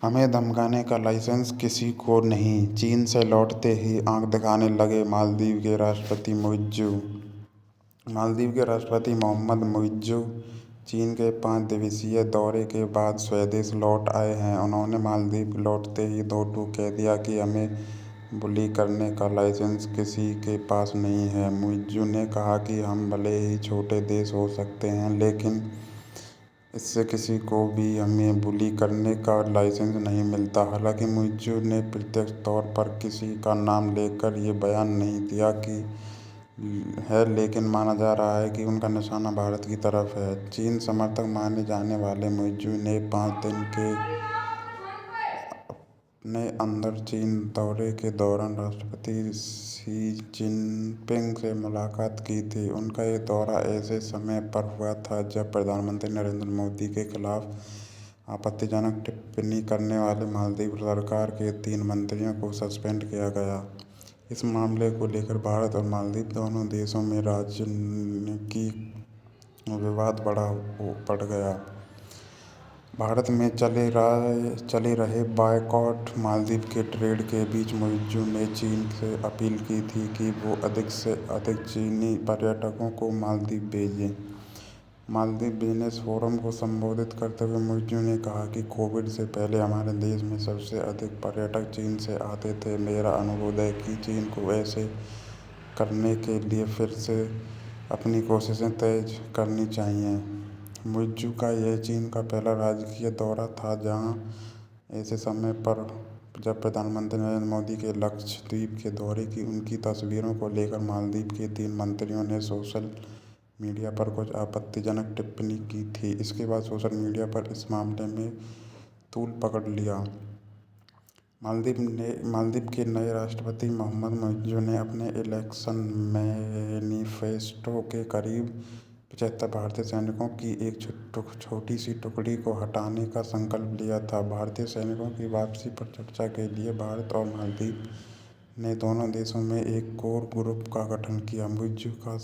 हमें धमकाने का लाइसेंस किसी को नहीं। चीन से लौटते ही आंख दिखाने लगे मालदीव के राष्ट्रपति मुइज़्ज़ू। मालदीव के राष्ट्रपति मोहम्मद मुइज़्ज़ू चीन के 5 दिवसीय दौरे के बाद स्वदेश लौट आए हैं। उन्होंने मालदीव लौटते ही दो टूक कह दिया कि हमें बुली करने का लाइसेंस किसी के पास नहीं है। मुइज़्ज़ू ने कहा कि हम भले ही छोटे देश हो सकते हैं, लेकिन इससे किसी को भी हमें बुली करने का लाइसेंस नहीं मिलता। हालांकि मुइज़्ज़ू ने प्रत्यक्ष तौर पर किसी का नाम लेकर ये बयान नहीं दिया है, लेकिन माना जा रहा है कि उनका निशाना भारत की तरफ है। चीन समर्थक माने जाने वाले मुइज़्ज़ू ने 5 दिन के अपने अंदर चीन दौरे के दौरान राष्ट्रपति शी जिनपिंग से मुलाकात की थी। उनका ये दौरा ऐसे समय पर हुआ था जब प्रधानमंत्री नरेंद्र मोदी के खिलाफ आपत्तिजनक टिप्पणी करने वाले मालदीव सरकार के 3 मंत्रियों को सस्पेंड किया गया। इस मामले को लेकर भारत और मालदीव दोनों देशों में राजनीतिक विवाद बढ़ गया। भारत में चले रहे बायकॉट मालदीव के ट्रेड के बीच मुइज़्ज़ू ने चीन से अपील की थी कि वो अधिक से अधिक चीनी पर्यटकों को मालदीव भेजें। मालदीव बिजनेस फोरम को संबोधित करते हुए मुइज़्ज़ू ने कहा कि कोविड से पहले हमारे देश में सबसे अधिक पर्यटक चीन से आते थे। मेरा अनुरोध है कि चीन को ऐसे करने के लिए फिर से अपनी कोशिशें तेज करनी चाहिए। मुइज़्ज़ू का यह चीन का पहला राजकीय दौरा था, जहां ऐसे समय पर जब प्रधानमंत्री नरेंद्र मोदी के लक्षद्वीप के दौरे की उनकी तस्वीरों को लेकर मालदीव के 3 मंत्रियों ने सोशल मीडिया पर कुछ आपत्तिजनक टिप्पणी की थी। इसके बाद सोशल मीडिया पर इस मामले में तूल पकड़ लिया। मालदीव के नए राष्ट्रपति मोहम्मद मुइज़्ज़ू ने अपने इलेक्शन मैनिफेस्टो के करीब 75 भारतीय सैनिकों की एक छोटी सी टुकड़ी को हटाने का संकल्प लिया था। भारतीय सैनिकों की वापसी पर चर्चा के लिए भारत और मालदीव ने दोनों देशों में एक कोर ग्रुप का गठन किया। मुइज़्ज़ू का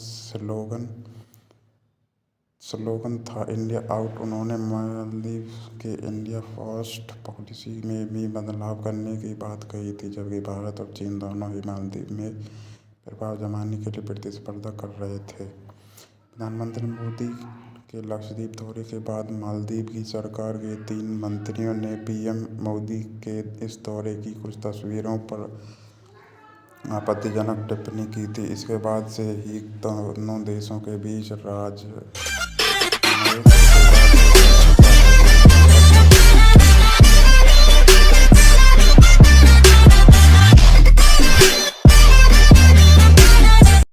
स्लोगन था इंडिया आउट। उन्होंने मालदीव के इंडिया फर्स्ट पॉलिसी में भी बदलाव करने की बात कही थी, जबकि भारत और चीन दोनों ही मालदीव में प्रभाव जमाने के लिए प्रतिस्पर्धा कर रहे थे। प्रधानमंत्री मोदी के लक्षद्वीप दौरे के बाद मालदीव की सरकार के 3 मंत्रियों ने पीएम मोदी के इस दौरे की कुछ तस्वीरों पर आपत्तिजनक टिप्पणी की थी। इसके बाद से ही दोनों देशों के बीच